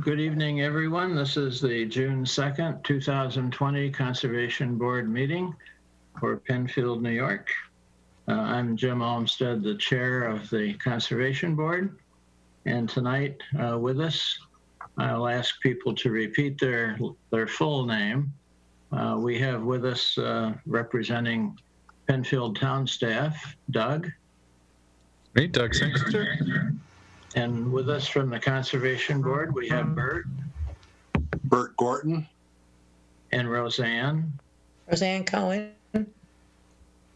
Good evening, everyone. This is the June 2nd, 2020 Conservation Board meeting for Penfield, New York. I'm Jim Almstead, the chair of the Conservation Board. And tonight with us, I'll ask people to repeat their full name. We have with us representing Penfield town staff, Doug. Me, Doug Sangster. And with us from the Conservation Board, we have Bert Gorton. And Roseanne Cohen.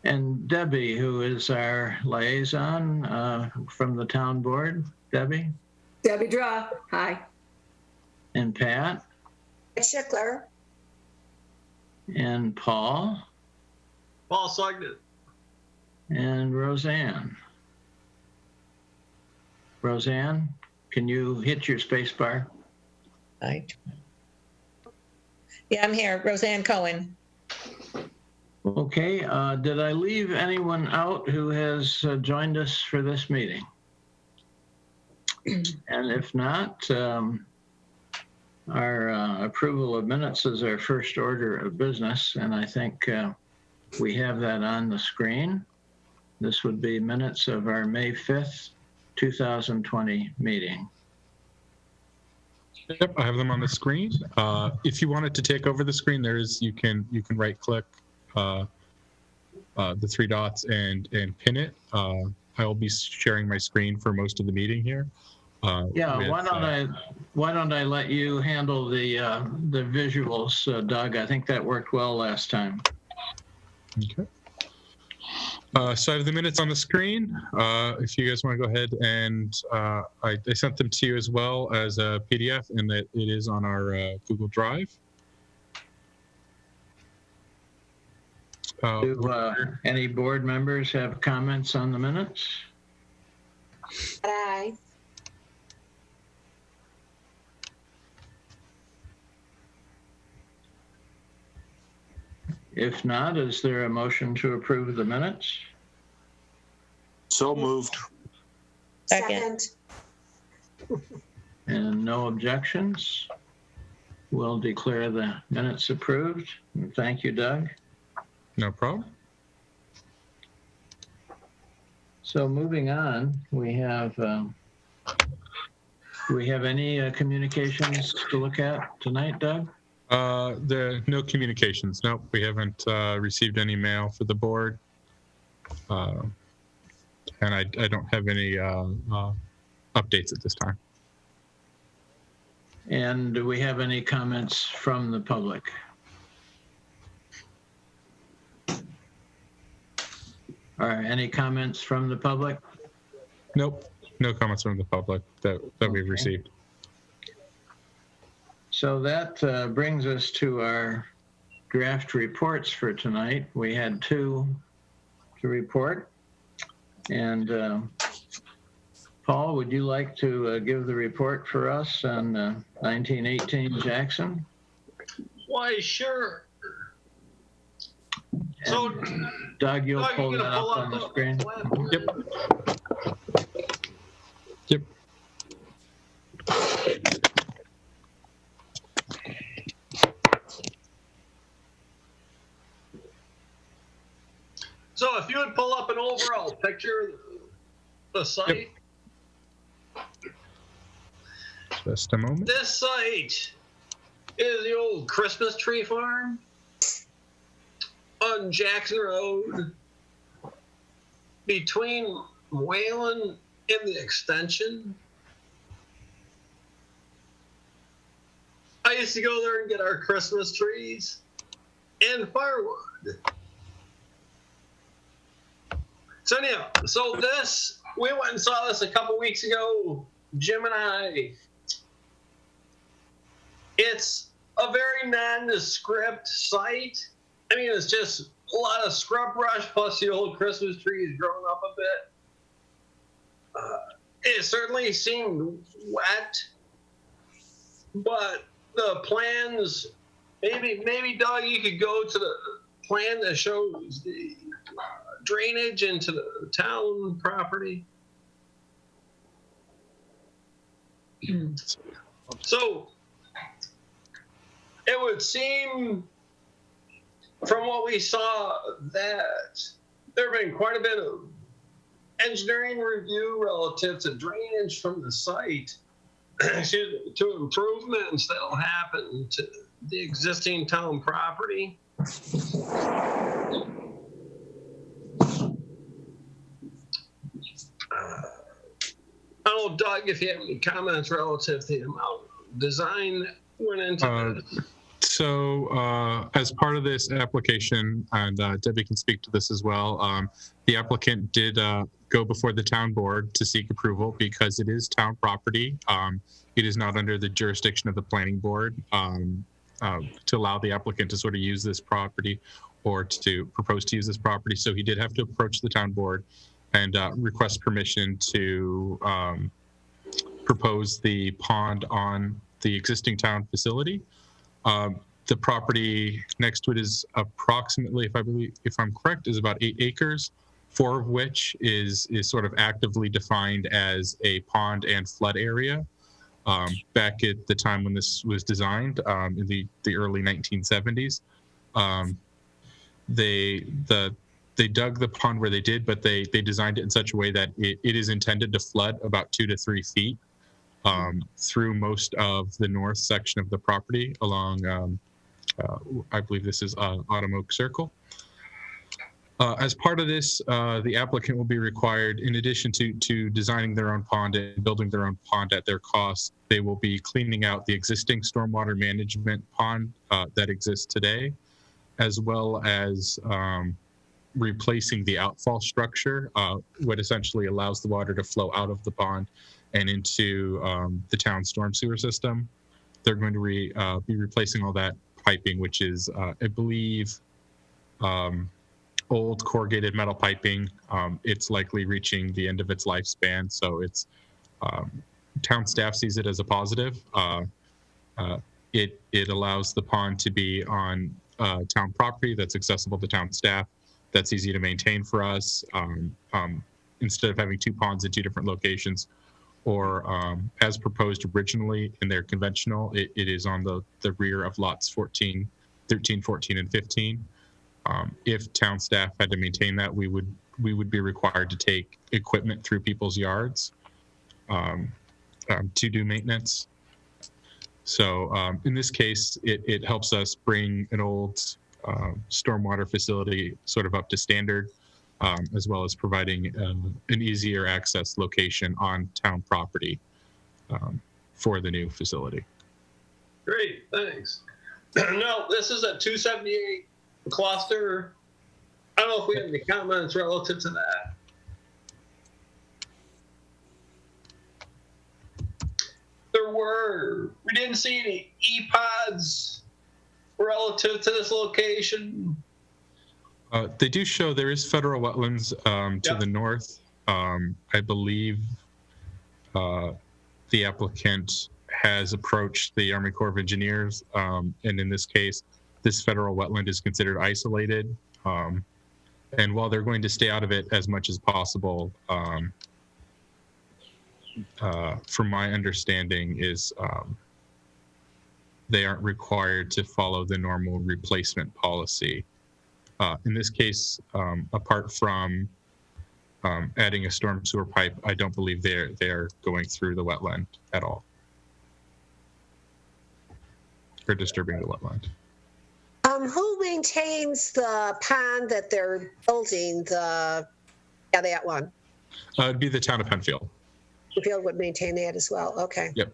and Debbie, who is our liaison from the town board. Debbie Drawe. Hi. and Pat Schickler. and Paul Sugden. and Roseanne. Roseanne, can you hit your space bar? Right. Yeah, I'm here. Roseanne Cohen. Okay, did I leave anyone out who has joined us for this meeting? And if not, our approval of minutes is our first order of business, and I think we have that on the screen. This would be minutes of our May 5th, 2020 meeting. Yep, I have them on the screen. If you wanted to take over the screen, you can right click the three dots and pin it. I will be sharing my screen for most of the meeting here. Why don't I let you handle the visuals, Doug? I think that worked well last time. Okay. So I have the minutes on the screen. If you guys want to go ahead and I sent them to you as well as a PDF, and that it is on our Google Drive. Do any board members have comments on the minutes? Hi. If not, is there a motion to approve the minutes? So moved. Second. And no objections? We'll declare the minutes approved. And thank you, Doug. No problem. So moving on, we have, do we have any communications to look at tonight, Doug? There are no communications. Nope, we haven't received any mail for the board. And I don't have any updates at this time. And do we have any comments from the public? Or any comments from the public? Nope, no comments from the public that we've received. So that brings us to our draft reports for tonight. We had two to report. And Paul, would you like to give the report for us on 1918 Jackson? Why, sure. And So, Doug, you'll Doug, pull you that gonna up pull on up the the screen. plan? Yep. So if you would pull up an overall picture of the site. Just a moment. This site is the old Christmas tree farm on Jackson Road between Whalen and the extension. I used to go there and get our Christmas trees and firewood. So anyhow, we went and saw this a couple weeks ago, Jim and I. It's a very nondescript site. I mean, it's just a lot of scrub brush plus the old Christmas trees growing up a bit. It certainly seemed wet, but the plans, maybe Doug, you could go to the plan that shows the drainage into the town property. So it would seem from what we saw that there have been quite a bit of engineering review relative to drainage from the site to improvements that'll happen to the existing town property. I don't know, Doug, if you have any comments relative to the amount of design that went into this. So as part of this application, and Debbie can speak to this as well, the applicant did go before the town board to seek approval because it is town property. It is not under the jurisdiction of the planning board to allow the applicant to sort of use this property or to propose to use this property. So he did have to approach the town board and request permission to propose the pond on the existing town facility. The property next to it is approximately, if I'm correct, is about 8 acres, 4 of which is sort of actively defined as a pond and flood area. Back at the time when this was designed, in the early 1970s, they dug the pond where they did, but they designed it in such a way that it is intended to flood about 2 to 3 feet through most of the north section of the property along, I believe this is Autumn Oak Circle. As part of this, the applicant will be required, in addition to designing their own pond and building their own pond at their cost, they will be cleaning out the existing stormwater management pond that exists today, as well as replacing the outfall structure, what essentially allows the water to flow out of the pond and into the town storm sewer system. They're going to be replacing all that piping, which is, I believe, old corrugated metal piping. It's likely reaching the end of its lifespan, so it's town staff sees it as a positive. It allows the pond to be on town property that's accessible to town staff, that's easy to maintain for us, instead of having 2 ponds in 2 different locations, or as proposed originally in their conventional, it is on the rear of lots 13, 14, and 15. If town staff had to maintain that, we would be required to take equipment through people's yards to do maintenance. So in this case, it helps us bring an old stormwater facility sort of up to standard, as well as providing an easier access location on town property for the new facility. Great, thanks. No, this is a 278 cluster. I don't know if we have any comments relative to that. We didn't see any E-pods relative to this location. They do show there is federal wetlands to the north. I believe the applicant has approached the Army Corps of Engineers, and in this case, this federal wetland is considered isolated. And while they're going to stay out of it as much as possible, from my understanding is they aren't required to follow the normal replacement policy. In this case, apart from adding a storm sewer pipe, I don't believe they're going through the wetland at all or disturbing the wetland. Who maintains the pond that they're building? That one. It'd be the town of Penfield. Penfield would maintain that as well. Okay. Yep.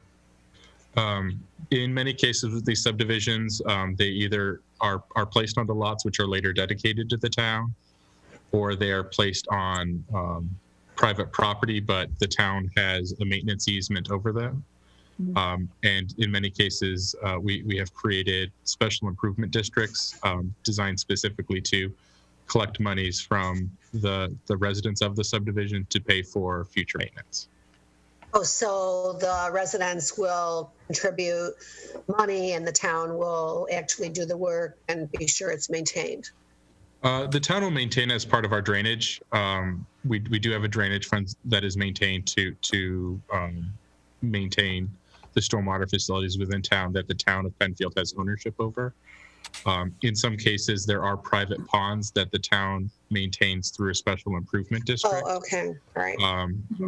In many cases with these subdivisions, they either are placed on the lots which are later dedicated to the town, or they are placed on private property, but the town has a maintenance easement over them. And in many cases, we have created special improvement districts designed specifically to collect monies from the residents of the subdivision to pay for future maintenance. Oh, so the residents will contribute money and the town will actually do the work and be sure it's maintained. The town will maintain as part of our drainage. We do have a drainage fund that is maintained to maintain stormwater facilities within town that the town of Penfield has ownership over. In some cases, there are private ponds that the town maintains through a special improvement district. Oh, okay, all right.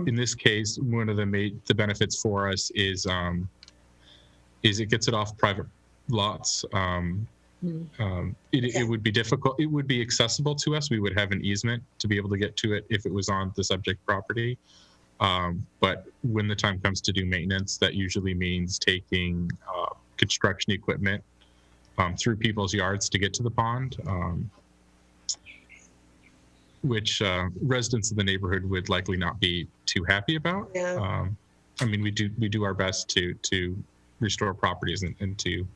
In this case, one of the benefits for us is it gets it off private lots. It would be difficult. It would be accessible to us. We would have an easement to be able to get to it if it was on the subject property. But when the time comes to do maintenance, that usually means taking construction equipment through people's yards to get to the pond, which residents of the neighborhood would likely not be too happy about. Yeah. I mean, we do our best to restore properties and to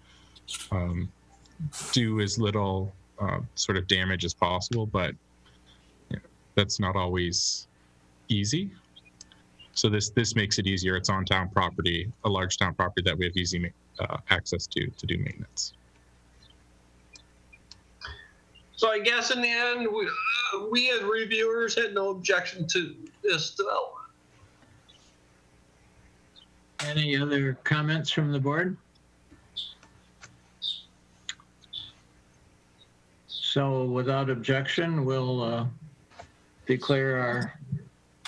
do as little sort of damage as possible, but that's not always easy. So this makes it easier. It's on town property, a large town property that we have easy access to do maintenance. So I guess in the end, we as reviewers had no objection to this development. Any other comments from the board? So without objection, we'll declare our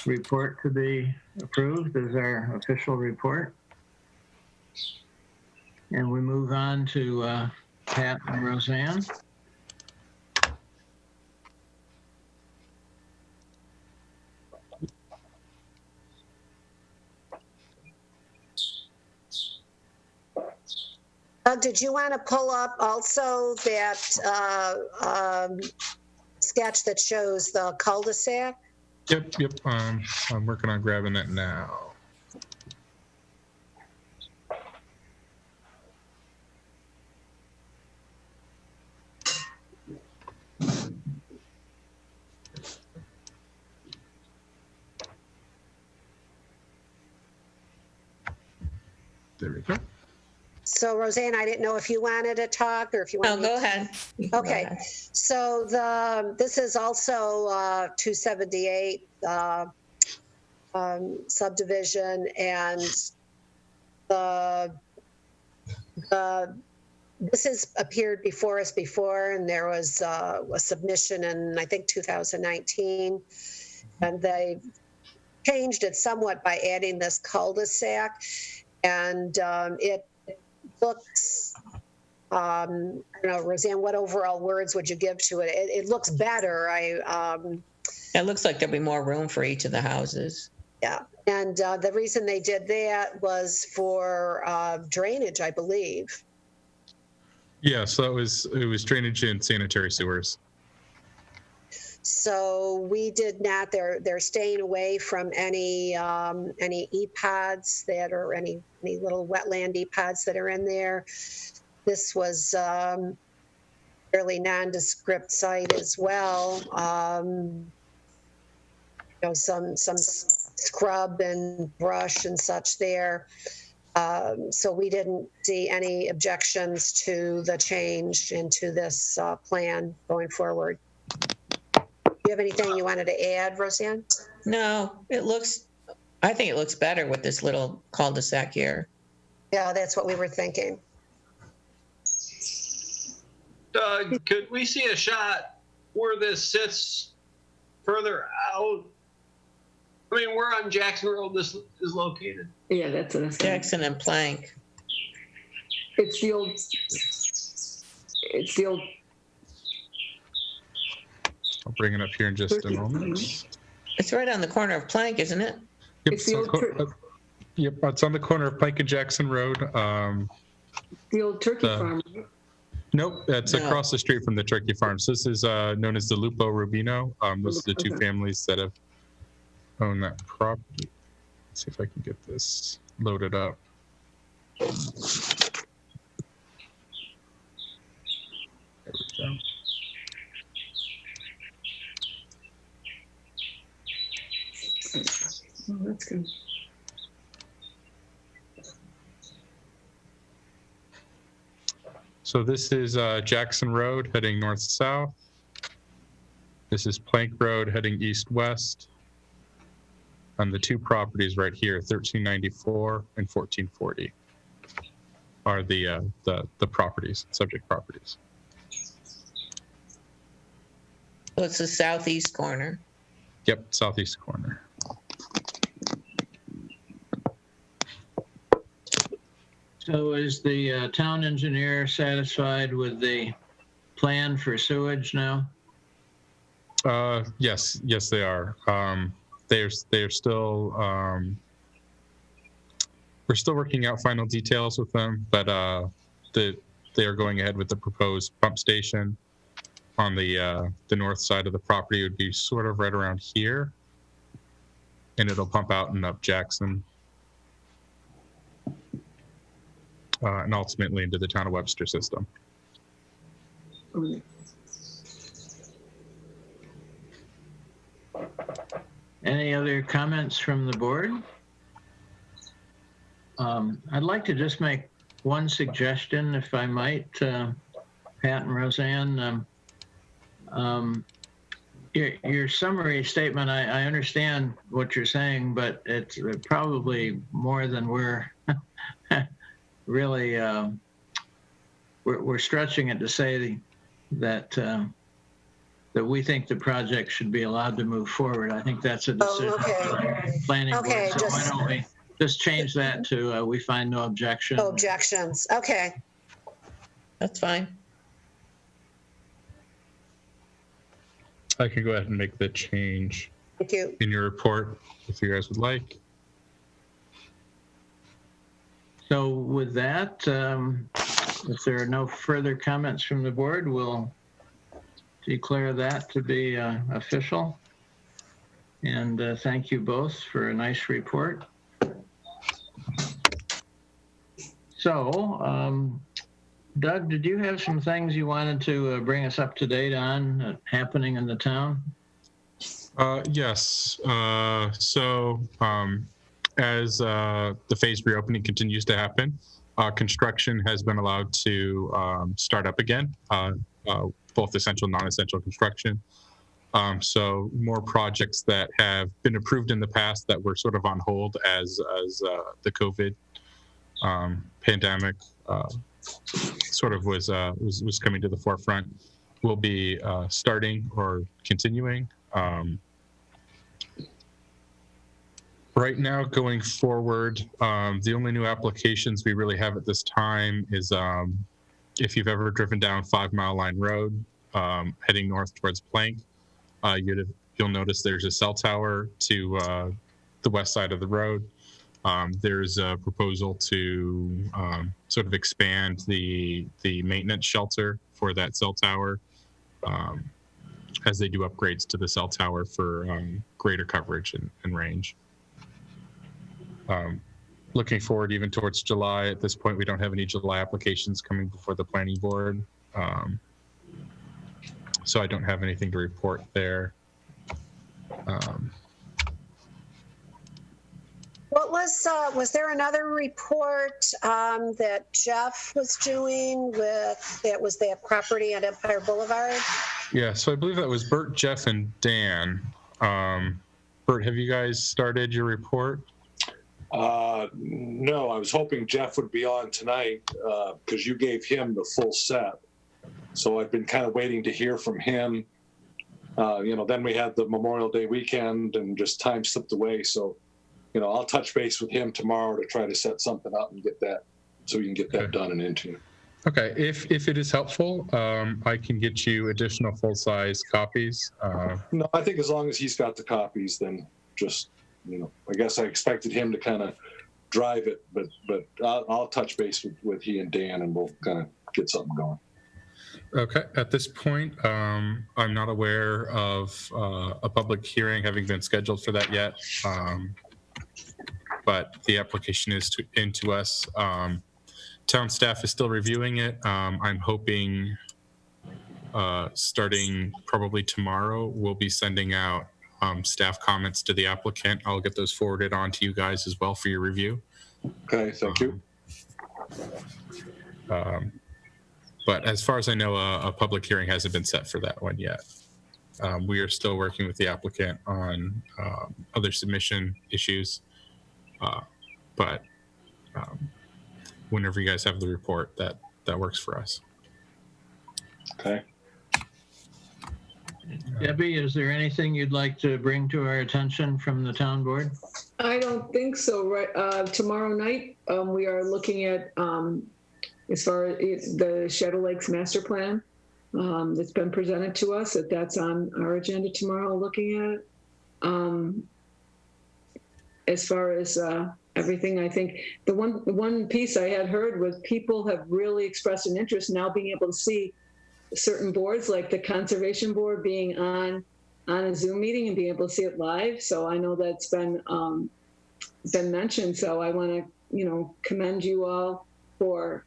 report to be approved as our official report. And we move on to Pat and Roseanne. Did you want to pull up also that sketch that shows the cul-de-sac? Yep. I'm working on grabbing that now. There we go. So Roseanne, I didn't know if you wanted to talk or if you wanted. No, go ahead. Okay, so this is also 278 subdivision, and this has appeared before us before, and there was a submission in, I think, 2019, and they changed it somewhat by adding this cul-de-sac, and it looks, I don't know, Roseanne, what overall words would you give to it? It looks better. It looks like there'll be more room for each of the houses. Yeah, and the reason they did that was for drainage, I believe. Yeah, so it was drainage and sanitary sewers. So we did not. They're staying away from any e-pods that are any little wetland e-pods that are in there. This was fairly nondescript site as well. Some scrub and brush and such there. So we didn't see any objections to the change into this plan going forward. Do you have anything you wanted to add, Roseanne? No, I think it looks better with this little cul-de-sac here. Yeah, that's what we were thinking. Doug, could we see a shot where this sits further out? I mean, where on Jackson Road this is located? Yeah, that's what I'm saying. Jackson and Plank. It's the old. I'll bring it up here in just a moment. It's right on the corner of Plank, isn't it? Yep, It's the old yep, it's on the corner of Pike and Jackson Road. The old turkey farm. Nope, that's No. across the street from the turkey farms. This is known as the Lupo Rubino. Those are the two Okay. families that have owned that property. Let's see if I can get this loaded up. There we go. Oh, that's good. So this is Jackson Road heading north-south. This is Plank Road heading east-west. And the two properties right here, 1394 and 1440. are the properties, subject properties. So it's the southeast corner. Yep, southeast corner. So is the town engineer satisfied with the plan for sewage now? Yes, they are. They're still. We're still working out final details with them, but they are going ahead with the proposed pump station on the north side of the property. It would be sort of right around here, and it'll pump out and up Jackson, and ultimately into the town of Webster system. Okay. Any other comments from the board? I'd like to just make one suggestion, if I might, Pat and Roseanne. Your summary statement, I understand what you're saying, but it's probably more than we're really, we're stretching it to say that we think the project should be allowed to move forward. I think that's a decision okay. for the planning Okay, board. So why don't we just change that to we find no objection. No objections. Okay. That's fine. I can go ahead and make the change Thank you. in your report if you guys would like. So with that, if there are no further comments from the board, we'll declare that to be official. And thank you both for a nice report. So, Doug, did you have some things you wanted to bring us up to date on happening in the town? Yes. As the phased reopening continues to happen, construction has been allowed to start up again, both essential and non-essential construction. So more projects that have been approved in the past that were sort of on hold as the COVID pandemic sort of was coming to the forefront will be starting or continuing. Right now, going forward, the only new applications we really have at this time is if you've ever driven down 5 Mile Line Road, heading north towards Plank, you'll notice there's a cell tower to the west side of the road. There's a proposal to sort of expand the maintenance shelter for that cell tower as they do upgrades to the cell tower for greater coverage and range. Looking forward even towards July, at this point, we don't have any July applications coming before the planning board. So I don't have anything to report there. What was there another report that Jeff was doing with that property at Empire Boulevard? Yeah, so I believe that was Bert, Jeff, and Dan. Bert, have you guys started your report? No, I was hoping Jeff would be on tonight because you gave him the full set. So I've been kind of waiting to hear from him. Then we had the Memorial Day weekend and just time slipped away. So, I'll touch base with him tomorrow to try to set something up and get that so we can get that done and into you. Okay, if it is helpful, I can get you additional full-size copies. No, I think as long as he's got the copies, then just, I guess I expected him to kind of drive it, but I'll touch base with he and Dan and we'll kind of get something going. Okay, at this point, I'm not aware of a public hearing having been scheduled for that yet, but the application is into us. Town staff is still reviewing it. I'm hoping starting probably tomorrow, we'll be sending out staff comments to the applicant. I'll get those forwarded on to you guys as well for your review. Okay, thank you. But as far as I know, a public hearing hasn't been set for that one yet. We are still working with the applicant on other submission issues, but whenever you guys have the report, that works for us. Okay. Debbie, is there anything you'd like to bring to our attention from the town board? I don't think so. Right. Tomorrow night, we are looking at, as far as the Shadow Lakes master plan that's been presented to us, that's on our agenda tomorrow, looking at it. As far as everything, I think the one piece I had heard was people have really expressed an interest now being able to see certain boards, like the conservation board, being on a Zoom meeting and being able to see it live. So I know that's been mentioned. So I want to, commend you all for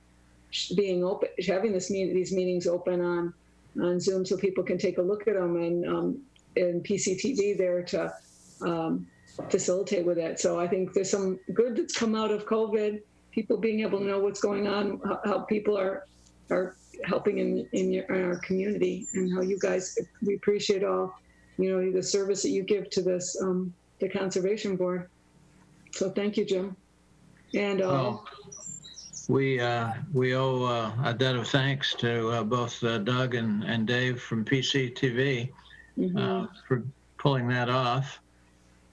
being open, having these meetings open on Zoom so people can take a look at them, and PCTV there to facilitate with it. So I think there's some good that's come out of COVID, people being able to know what's going on, how people are helping in our community, and how you guys, we appreciate all, the service that you give to this, the conservation board. So thank you, Jim. And we owe a debt of thanks to both Doug and Dave from PCTV for pulling that off.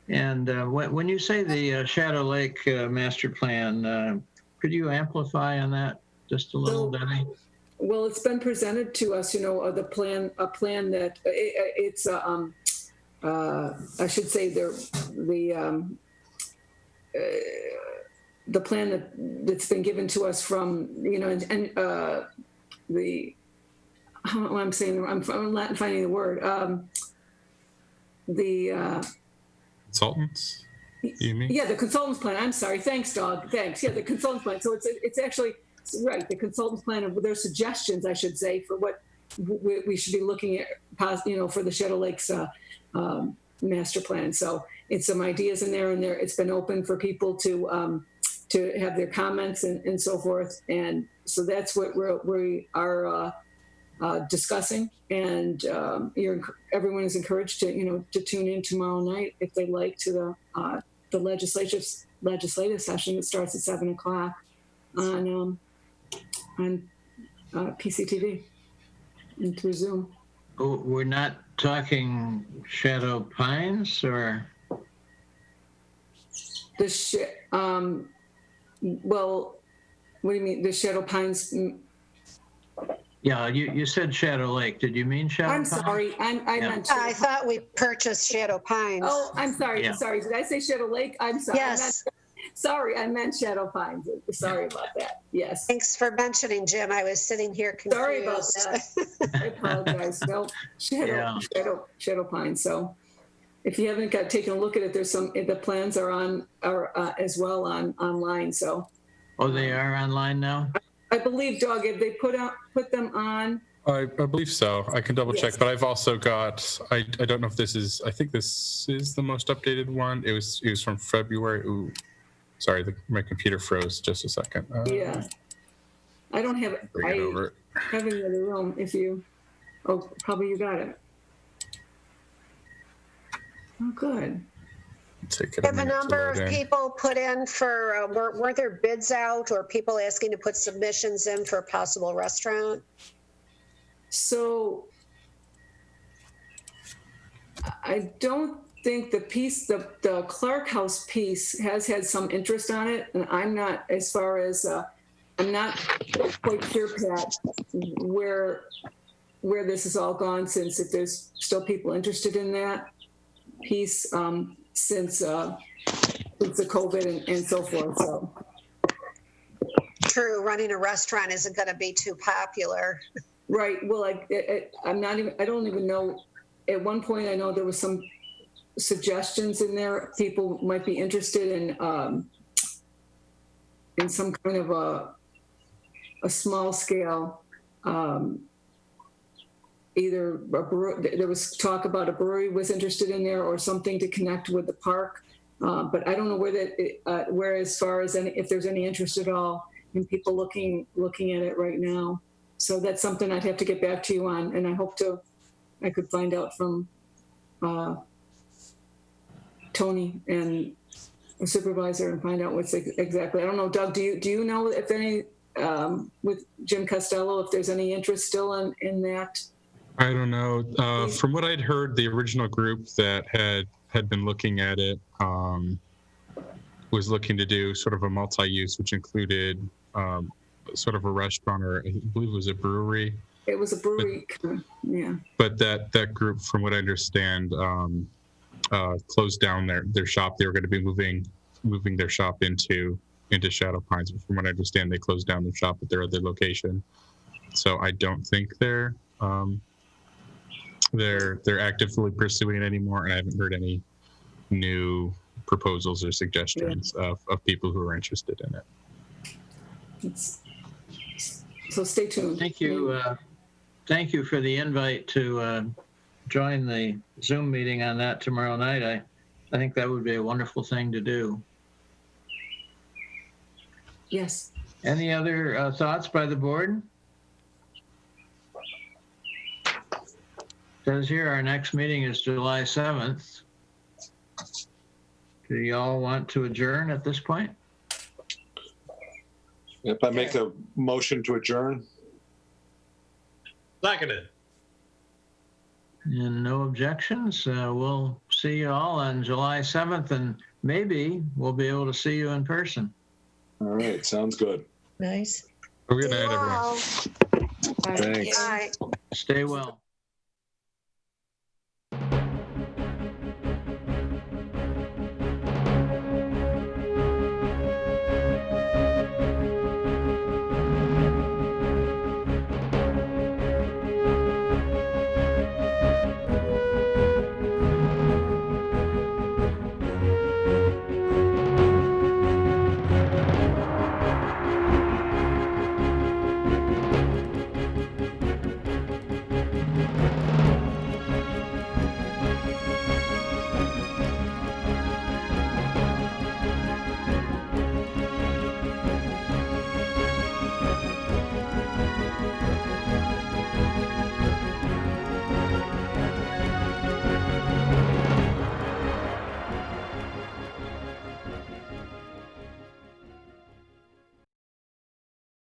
And when you say the Shadow Lake master plan, could you amplify on that just a little, Debbie? Well, it's been presented to us, a plan that it's I should say the plan that's been given to us from, I'm not finding the word, the Consultants, you mean? Yeah, the consultant's plan. I'm sorry. Thanks, Doug. Thanks. Yeah, the consultant's plan. So it's actually right. The consultant's plan of their suggestions, I should say, for what we should be looking at, for the Shadow Lakes master plan. So it's some ideas in there, and it's been open for people to have their comments and so forth. And so that's what we are discussing, and everyone is encouraged to tune in tomorrow night if they like to the legislative session that starts at 7:00 on PCTV and through Zoom. Oh, we're not talking Shadow Pines, or well, what do you mean, the Shadow Pines? Yeah, you said Shadow Lake. Did you mean Shadow Pines? I'm sorry. I meant Shadow I thought we purchased Shadow Pines. Oh, I'm sorry. Yeah. Sorry. Did I say Shadow Lake? I'm sorry. Yes. Sorry, I meant Shadow Pines. Sorry about that. Yes. Thanks for mentioning, Jim. I was sitting here confused. Sorry about that. I apologize. No, Shadow Pines. So if you haven't taken a look at it, there's the plans are as well online. So. Oh, they are online now? I believe, Doug, if they put them on. I believe so. I can double check, Yes. but I've also got, I don't know if this is, I think this is the most updated one. It was from February. Ooh, sorry, my computer froze just a second. Yeah. I don't have it. Bring it over. I have it in the room probably you got it. Oh, good. Take it Have a minute to number load of in. people put in for, were there bids out or people asking to put submissions in for a possible restaurant? So I don't think the Clark House piece has had some interest on it, and I'm not, as far as, I'm not quite sure, Pat, where this has all gone, since if there's still people interested in that piece, since the COVID and so forth. So True, running a restaurant isn't going to be too popular. right. Well, I don't even know. At one point, I know there was some suggestions in there. People might be interested in some kind of a small scale, either a brewery. There was talk about a brewery was interested in there, or something to connect with the park. But I don't know where as far as if there's any interest at all in people looking at it right now. So that's something I'd have to get back to you on, and I hope I could find out from Tony and a supervisor and find out what's exactly. I don't know, Doug, do you know if any, with Jim Costello, if there's any interest still in that? I don't know. From what I'd heard, the original group that had been looking at it was looking to do sort of a multi-use, which included sort of a restaurant, or I believe it was a brewery. It was a brewery, yeah. But that group, from what I understand, closed down their shop. They were going to be moving their shop into Shadow Pines. But from what I understand, they closed down their shop at their other location. So I don't think they're actively pursuing it anymore, and I haven't heard any new proposals or suggestions of people who are interested in it. So stay tuned. Thank you. Thank you for the invite to join the Zoom meeting on that tomorrow night. I think that would be a wonderful thing to do. Yes. Any other thoughts by the board? Says here our next meeting is July 7th. Do y'all want to adjourn at this point? If I make a motion to adjourn. Seconded. And no objections. We'll see you all on July 7th, and maybe we'll be able to see you in person. All right, sounds good. Nice. Good night, everyone. Wow. Thanks. Bye. Stay well.